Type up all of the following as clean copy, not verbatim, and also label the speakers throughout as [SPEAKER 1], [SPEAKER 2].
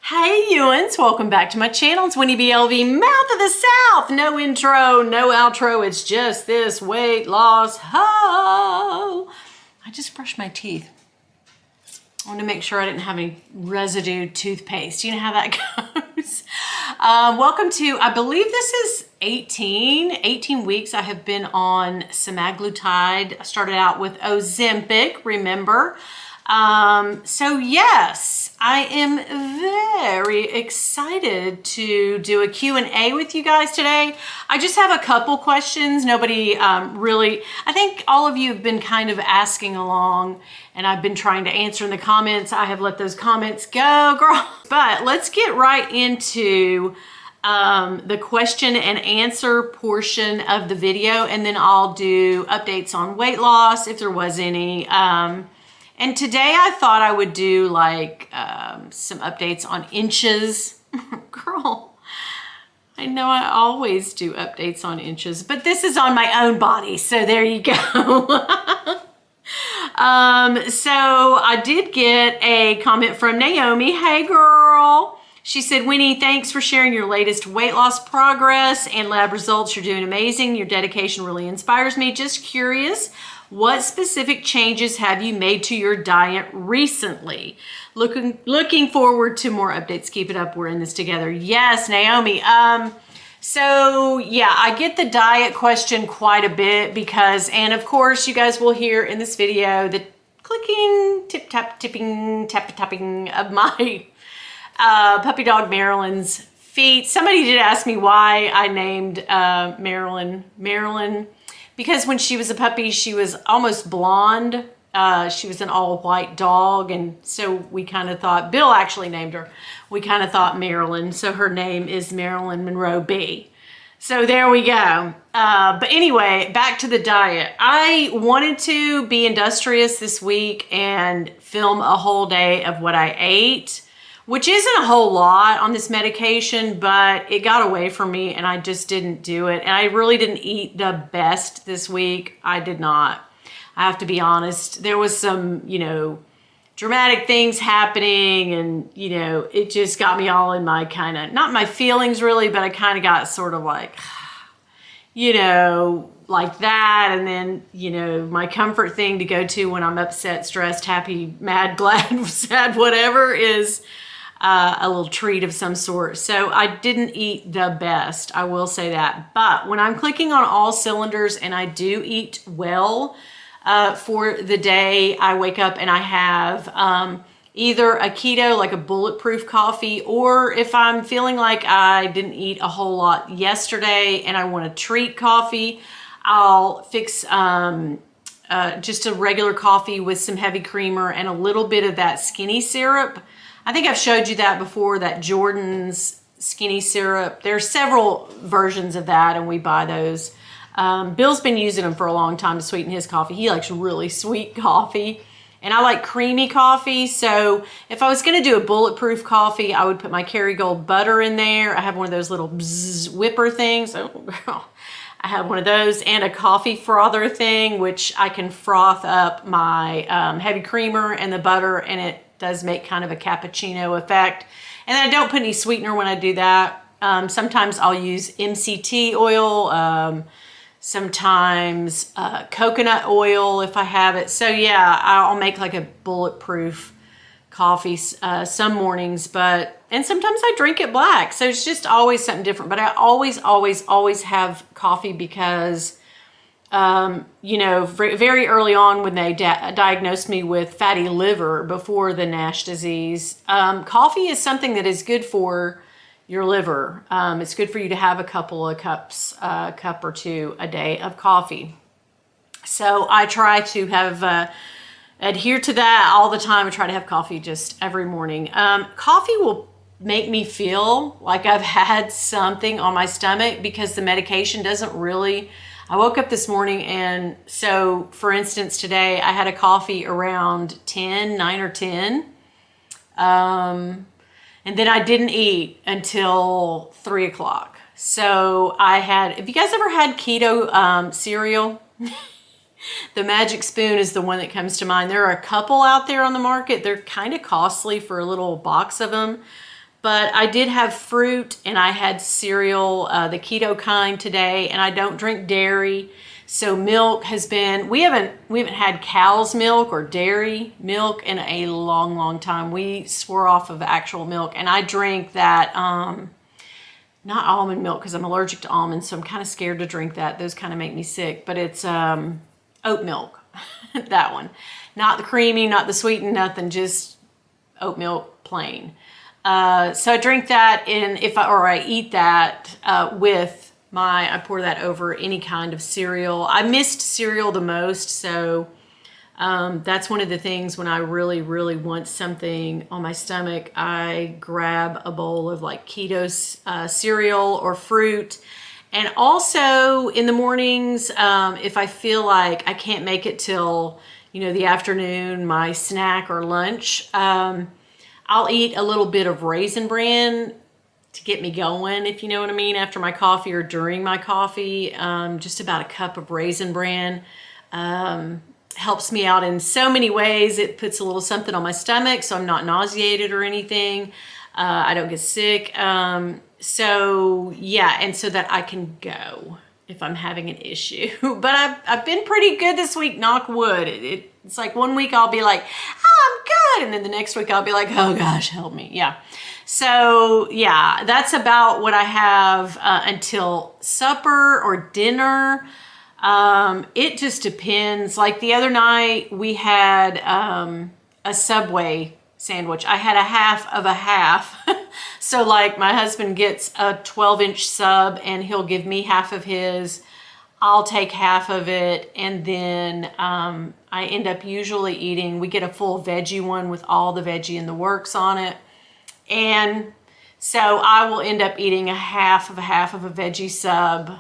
[SPEAKER 1] Hey Ewans, welcome back to my channel. It's WinnieBeeLV, Mouth of the South. No intro, no outro, it's just this weight loss haul. I just brushed my teeth. I want to make sure I didn't have any residue toothpaste. You know how that goes. Welcome to, I believe this is 18 weeks I have been on Semaglutide. I started out with Ozempic, remember? So yes, I am very excited to do a Q&A with you guys today. I just have a couple questions. Nobody really, I think all of you have been kind of asking along and I've been trying to answer in the comments. I have let those comments go, girl. But let's get right into the question and answer portion of the video, and then I'll do updates on weight loss if there was any. And today I thought I would do like some updates on inches. Girl, I know I always do updates on inches, but this is on my own body, so there you go. So I did get a comment from Naomi. Hey girl. She said, Winnie, thanks for sharing your latest weight loss progress and lab results. You're doing amazing. Your dedication really inspires me. Just curious, what specific changes have you made to your diet recently? Looking forward to more updates. Keep it up. We're in this together. Yes, Naomi. So yeah, I get the diet question quite a bit because, and of course you guys will hear in this video the clicking, tapping of my puppy dog Marilyn's feet. Somebody did ask me why I named Marilyn. Because when she was a puppy, she was almost blonde. She was an all-white dog, and so we kind of thought, Bill actually named her, we kind of thought Marilyn, so her name is Marilyn Monroe B. So there we go. But anyway, back to the diet. I wanted to be industrious this week and film a whole day of what I ate, which isn't a whole lot on this medication, but it got away from me and I just didn't do it. And I really didn't eat the best this week. I did not. I have to be honest. There was some, dramatic things happening and, it just got me all in my kind of, not my feelings really, but I kind of got sort of like, like that. And then, my comfort thing to go to when I'm upset, stressed, happy, mad, glad, sad, whatever is a little treat of some sort. So I didn't eat the best, I will say that. But when I'm clicking on all cylinders and I do eat well for the day, I wake up and I have either a keto, like a bulletproof coffee, or if I'm feeling like I didn't eat a whole lot yesterday and I want a treat coffee, I'll fix just a regular coffee with some heavy creamer and a little bit of that skinny syrup. I think I've showed you that before, that Jordan's skinny syrup. There are several versions of that and we buy those. Bill's been using them for a long time to sweeten his coffee. He likes really sweet coffee and I like creamy coffee. So if I was gonna do a bulletproof coffee, I would put my Kerrygold butter in there. I have one of those little bzz whipper things. Oh girl, I have one of those and a coffee frother thing, which I can froth up my heavy creamer and the butter, and it does make kind of a cappuccino effect. And then I don't put any sweetener when I do that. Sometimes I'll use MCT oil, sometimes coconut oil if I have it. So yeah, I'll make like a bulletproof coffee some mornings, and sometimes I drink it black. So it's just always something different. But I always have coffee because very early on when they diagnosed me with fatty liver before the NASH disease, coffee is something that is good for your liver. It's good for you to have a couple of cups, a cup or two a day of coffee. So I try to have, adhere to that all the time. I try to have coffee just every morning. Coffee will make me feel like I've had something on my stomach because the medication doesn't really. I woke up this morning and so, for instance, today I had a coffee around 9 or 10. And then I didn't eat until 3 o'clock. So I had, have you guys ever had keto cereal? The Magic Spoon is the one that comes to mind. There are a couple out there on the market. They're kind of costly for a little box of them. But I did have fruit and I had cereal, the keto kind today, and I don't drink dairy. So milk has been, we haven't had cow's milk or dairy milk in a long, long time. We swore off of actual milk, and I drink that, not almond milk because I'm allergic to almonds, so I'm kind of scared to drink that. Those kind of make me sick, but it's oat milk, that one. Not the creamy, not the sweetened, nothing, just oat milk plain. So I drink that I eat that with I pour that over any kind of cereal. I missed cereal the most, so that's one of the things when I really, really want something on my stomach, I grab a bowl of like keto cereal or fruit. And also in the mornings, if I feel like I can't make it till, the afternoon, my snack or lunch, I'll eat a little bit of Raisin Bran to get me going, if you know what I mean, after my coffee or during my coffee. Just about a cup of Raisin Bran helps me out in so many ways. It puts a little something on my stomach so I'm not nauseated or anything. I don't get sick. So yeah, and so that I can go if I'm having an issue. But I've been pretty good this week, knock wood. It's like one week I'll be like, oh, I'm good. And then the next week I'll be like, oh gosh, help me. Yeah. So yeah, that's about what I have until supper or dinner. It just depends. Like the other night we had a Subway sandwich. I had a half of a half. So like my husband gets a 12-inch sub and he'll give me half of his. I'll take half of it, and then I end up usually eating, we get a full veggie one with all the veggie and the works on it. And so I will end up eating a half of a veggie sub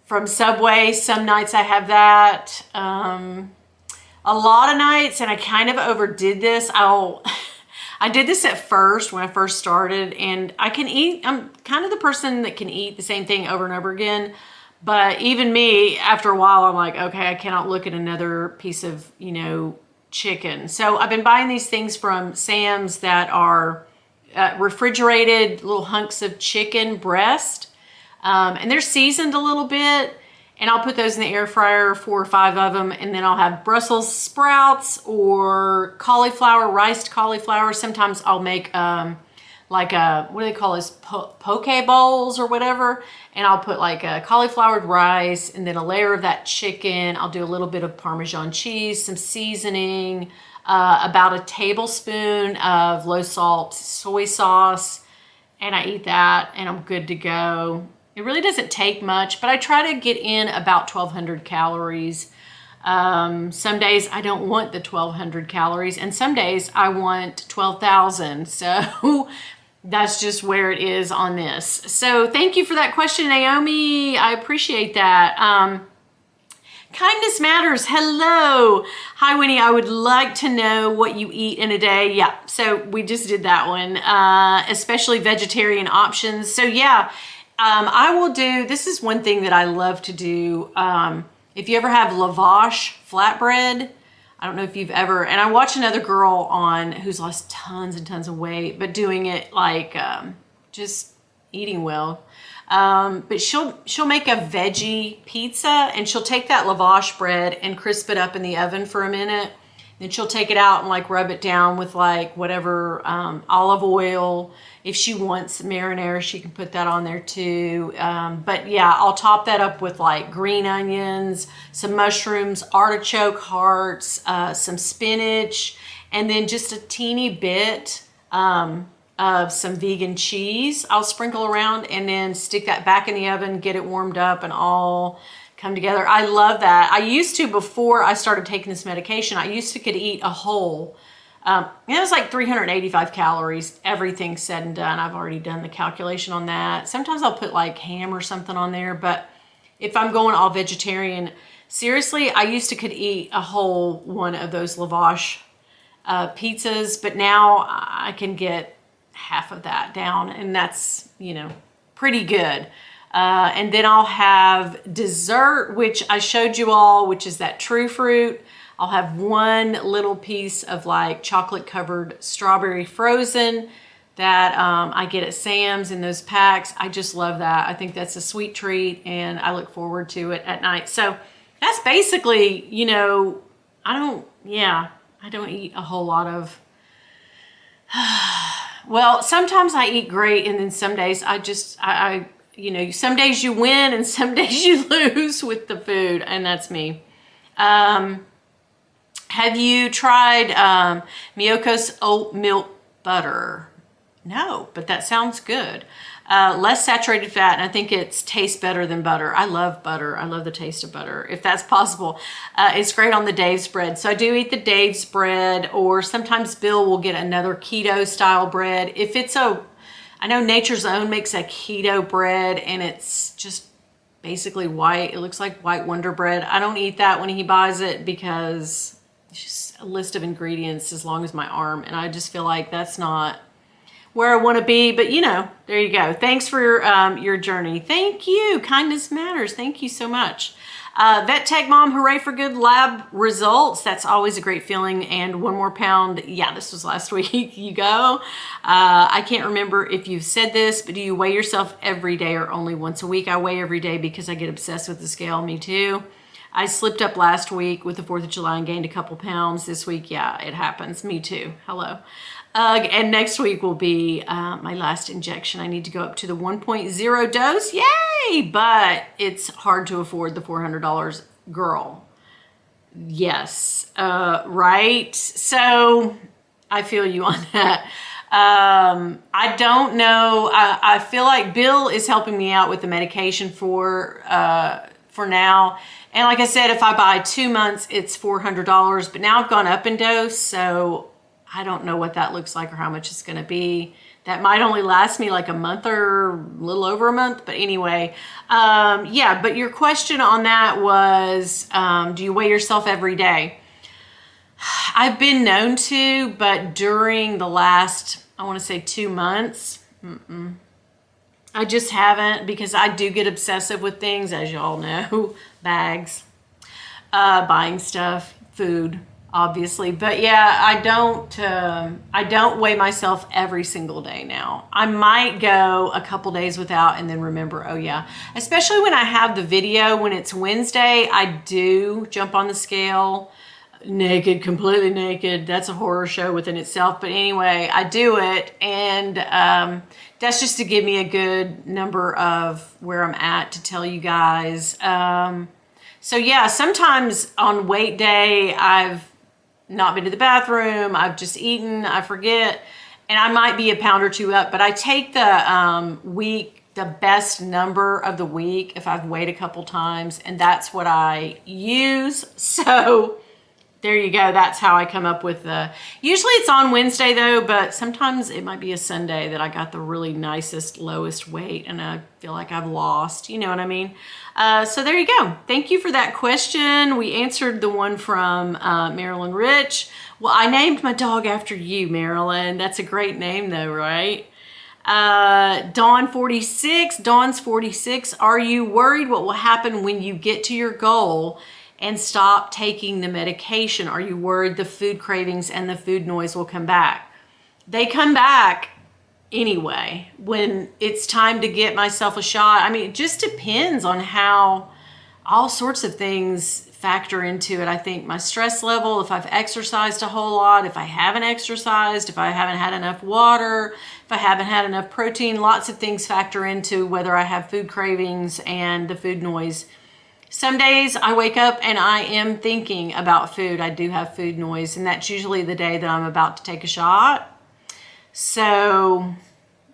[SPEAKER 1] from Subway. Some nights I have that. A lot of nights, and I kind of overdid this, I did this at first when I first started, and I'm kind of the person that can eat the same thing over and over again. But even me, after a while, I'm like, okay, I cannot look at another piece of, chicken. So I've been buying these things from Sam's that are refrigerated little hunks of chicken breast. And they're seasoned a little bit. And I'll put those in the air fryer, 4 or 5 of them. And then I'll have Brussels sprouts or cauliflower, riced cauliflower. Sometimes I'll make what do they call this, poke bowls or whatever, and I'll put like a cauliflowered rice and then a layer of that chicken. I'll do a little bit of Parmesan cheese, some seasoning, about a tablespoon of low salt soy sauce, and I eat that and I'm good to go. It really doesn't take much, but I try to get in about 1,200 calories. Some days I don't want the 1,200 calories, and some days I want 12,000. So that's just where it is on this. So thank you for that question, Naomi. I appreciate that. Kindness Matters. Hello. Hi, Winnie. I would like to know what you eat in a day. Yeah, so we just did that one, especially vegetarian options. So yeah, I will do, this is one thing that I love to do. If you ever have lavash flatbread, I don't know if you've ever, and I watch another girl who's lost tons and tons of weight, but doing it like just eating well. But she'll make a veggie pizza, and she'll take that lavash bread and crisp it up in the oven for a minute. Then she'll take it out and like rub it down with like whatever olive oil. If she wants marinara, she can put that on there too. But yeah, I'll top that up with like green onions, some mushrooms, artichoke hearts, some spinach, and then just a teeny bit of some vegan cheese I'll sprinkle around, and then stick that back in the oven, get it warmed up, and all come together. I love that. I used to, before I started taking this medication, I used to could eat a whole, it was like 385 calories, everything said and done. I've already done the calculation on that. Sometimes I'll put like ham or something on there, but if I'm going all vegetarian, seriously, I used to could eat a whole one of those lavash pizzas, but now I can get half of that down, and that's, pretty good. And then I'll have dessert, which I showed you all, which is that true fruit. I'll have one little piece of like chocolate covered strawberry frozen. that I get at Sam's in those packs. I just love that. I think that's a sweet treat, and I look forward to it at night. So that's basically, you know, I don't eat a whole lot of, well, sometimes I eat great, and then some days I you know, some days you win and some days you lose with the food, and that's me. Have you tried Miyoko's oat milk butter? No, but that sounds good. Less saturated fat, and I think it tastes better than butter. I love butter. I love the taste of butter, if that's possible. It's great on the Dave's bread. So I do eat the Dave's bread, or sometimes Bill will get another keto style bread. If it's I know Nature's Own makes a keto bread, and it's just basically white. It looks like white Wonder Bread. I don't eat that when he buys it because it's just a list of ingredients as long as my arm, and I just feel like that's not where I want to be, but you know, there you go. Thanks for your journey. Thank you. Kindness matters. Thank you so much. Vet Tech Mom, hooray for good lab results. That's always a great feeling. And 1 more pound. Yeah, this was last week. You go. I can't remember if you've said this, but do you weigh yourself every day or only once a week? I weigh every day because I get obsessed with the scale. Me too. I slipped up last week with the 4th of July and gained a couple pounds. This week, yeah, it happens. Me too. Hello. And next week will be my last injection. I need to go up to the 1.0 dose. Yay! But it's hard to afford the $400. Girl. Yes. Right? So I feel you on that. I don't know. I feel like Bill is helping me out with the medication for now. And like I said, if I buy 2 months, it's $400. But now I've gone up in dose, so I don't know what that looks like or how much it's going to be. That might only last me like a month or a little over a month. But anyway, yeah, but your question on that was, do you weigh yourself every day? I've been known to, but during the last, I want to say 2 months, I just haven't, because I do get obsessive with things, as y'all know, bags, buying stuff, food, obviously. But yeah, I don't weigh myself every single day now. I might go a couple days without and then remember, oh yeah. Especially when I have the video, when it's Wednesday, I do jump on the scale naked, completely naked. That's a horror show within itself. But anyway, I do it, and that's just to give me a good number of where I'm at to tell you guys. So yeah, sometimes on weight day, I've not been to the bathroom, I've just eaten, I forget, and I might be a pound or 2 up, but I take the best number of the week if I've weighed a couple times, and that's what I use. So there you go. That's how I come up with usually it's on Wednesday though, but sometimes it might be a Sunday that I got the really nicest, lowest weight and I feel like I've lost, you know what I mean? So there you go. Thank you for that question. We answered the one from Marilyn Rich. Well, I named my dog after you, Marilyn. That's a great name though, right? Dawn's 46. Are you worried what will happen when you get to your goal and stop taking the medication? Are you worried the food cravings and the food noise will come back? They come back anyway when it's time to get myself a shot. I mean, it just depends on how all sorts of things factor into it. I think my stress level, if I've exercised a whole lot, if I haven't exercised, if I haven't had enough water, if I haven't had enough protein, lots of things factor into whether I have food cravings and the food noise. Some days I wake up and I am thinking about food. I do have food noise, and that's usually the day that I'm about to take a shot. So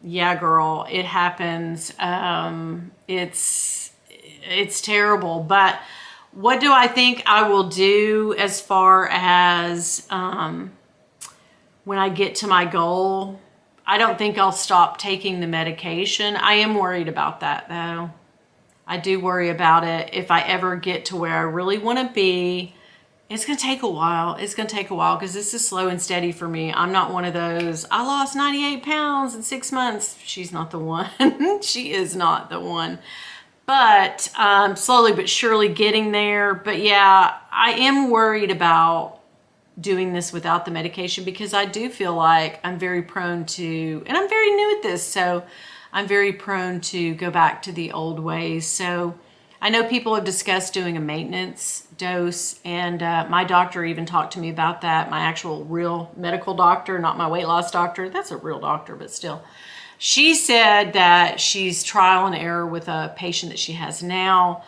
[SPEAKER 1] yeah, girl, it happens. It's terrible. But what do I think I will do as far as when I get to my goal? I don't think I'll stop taking the medication. I am worried about that though. I do worry about it. If I ever get to where I really want to be, it's going to take a while. It's going to take a while because this is slow and steady for me. I'm not one of those, I lost 98 pounds in 6 months. She's not the one. She is not the one. But slowly but surely getting there. But yeah, I am worried about doing this without the medication, because I do feel like I'm very prone to, and I'm very new at this, so I'm very prone to go back to the old ways. So I know people have discussed doing a maintenance dose, and my doctor even talked to me about that. My actual real medical doctor, not my weight loss doctor. That's a real doctor, but still. She said that she's trial and error with a patient that she has now.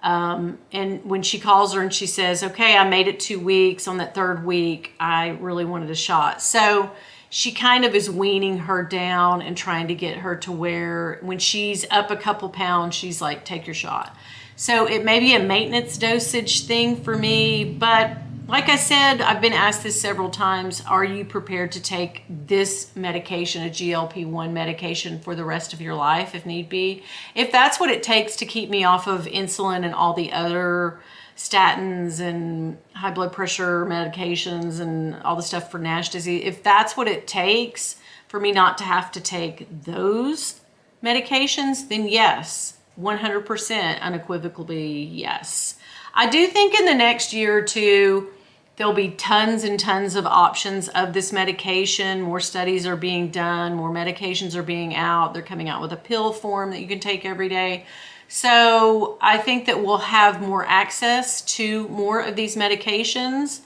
[SPEAKER 1] And when she calls her and she says, okay, I made it 2 weeks, on that 3rd week, I really wanted a shot. So she kind of is weaning her down and trying to get her to where when she's up a couple pounds, she's like, take your shot. So it may be a maintenance dosage thing for me, but like I said, I've been asked this several times, are you prepared to take this medication, a GLP-1 medication, for the rest of your life if need be? If that's what it takes to keep me off of insulin and all the other statins and high blood pressure medications and all the stuff for NASH disease, if that's what it takes for me not to have to take those medications, then yes, 100% unequivocally yes. I do think in the next year or two, there'll be tons and tons of options of this medication. More studies are being done, more medications are being out. They're coming out with a pill form that you can take every day. So I think that we'll have more access to more of these medications,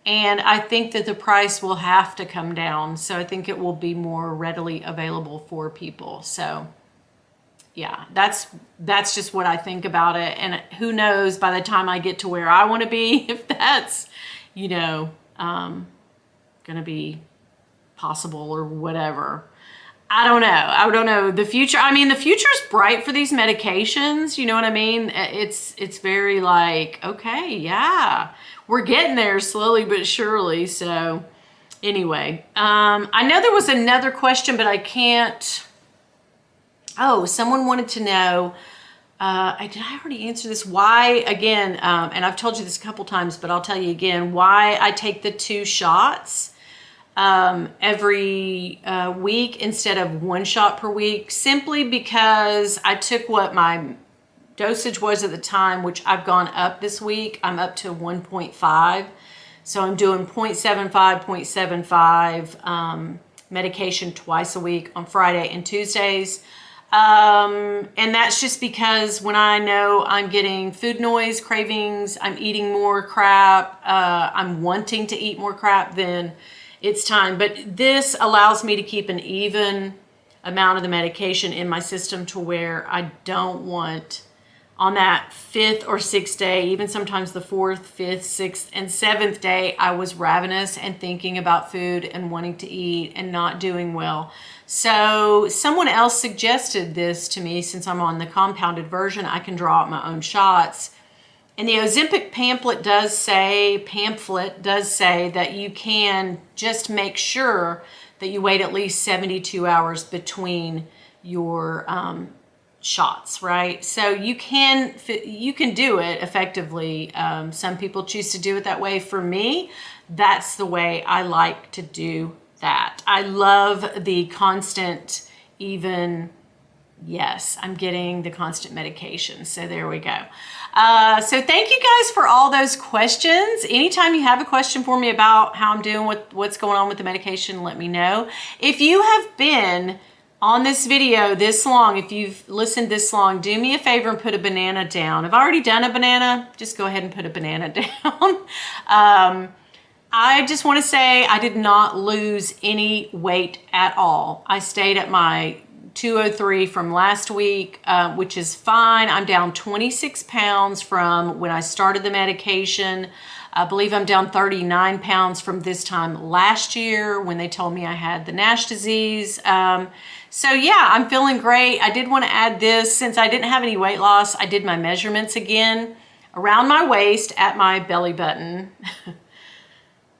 [SPEAKER 1] and I think that the price will have to come down. So I think it will be more readily available for people. So yeah, that's just what I think about it. And who knows by the time I get to where I want to be, if that's, going to be possible or whatever. I don't know. The future, the future's bright for these medications. You know what I mean? It's very like, okay, yeah, we're getting there slowly but surely. So anyway, I know there was another question, but I can't. Oh, someone wanted to know, I already answer this? Why, again, and I've told you this a couple times, but I'll tell you again, why I take the 2 shots every week instead of 1 shot per week, simply because I took what my dosage was at the time, which I've gone up this week. I'm up to 1.5. So I'm doing 0.75 medication twice a week on Friday and Tuesdays. And that's just because when I know I'm getting food noise, cravings, I'm eating more crap, I'm wanting to eat more crap, then it's time. But this allows me to keep an even amount of the medication in my system to where I don't want on that 5th or 6th day, even sometimes the 4th, 5th, 6th, and 7th day, I was ravenous and thinking about food and wanting to eat and not doing well. So someone else suggested this to me. Since I'm on the compounded version, I can draw out my own shots. And the Ozempic pamphlet does say that you can just make sure that you wait at least 72 hours between your shots, right? So you can do it effectively. Some people choose to do it that way. For me, that's the way I like to do that. I love the constant, yes, I'm getting the constant medication. So there we go. So thank you guys for all those questions. Anytime you have a question for me about how I'm doing with what's going on with the medication, let me know. If you have been on this video this long, if you've listened this long, do me a favor and put a banana down. I've already done a banana. Just go ahead and put a banana down. I just want to say I did not lose any weight at all. I stayed at my 203 from last week, which is fine. I'm down 26 pounds from when I started the medication. I believe I'm down 39 pounds from this time last year when they told me I had the NASH disease. So yeah, I'm feeling great. I did want to add this, since I didn't have any weight loss, I did my measurements again around my waist at my belly button.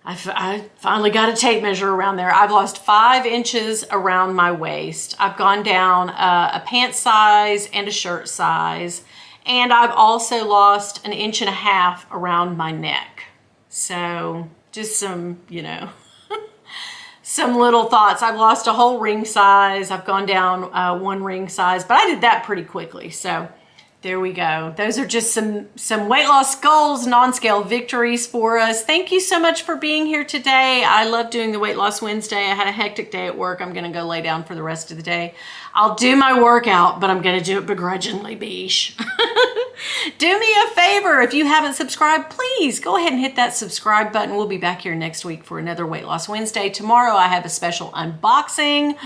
[SPEAKER 1] I finally got a tape measure around there. I've lost 5 inches around my waist. I've gone down a pant size and a shirt size. And I've also lost 1.5 inches around my neck. So just some, some little thoughts. I've lost a whole ring size. I've gone down 1 ring size, but I did that pretty quickly. So There we go. Those are just some weight loss goals, non-scale victories for us. Thank you so much for being here today. I love doing the Weight Loss Wednesday. I had a hectic day at work. I'm gonna go lay down for the rest of the day. I'll do my workout, but I'm gonna do it begrudgingly, beesh. Do me a favor, if you haven't subscribed, please go ahead and hit that subscribe button. We'll be back here next week for another Weight Loss Wednesday. Tomorrow I have a special unboxing.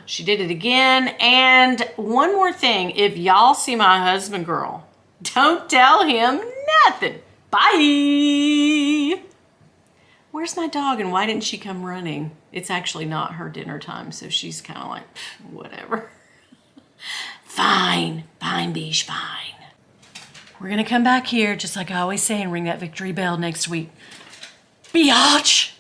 [SPEAKER 1] She did it again. And one more thing, if y'all see my husband, girl, don't tell him nothing. Bye. Where's my dog and why didn't she come running? It's actually not her dinner time, so she's kind of like, whatever. Fine, beesh, fine. We're gonna come back here, just like I always say, and ring that victory bell next week. Biatch!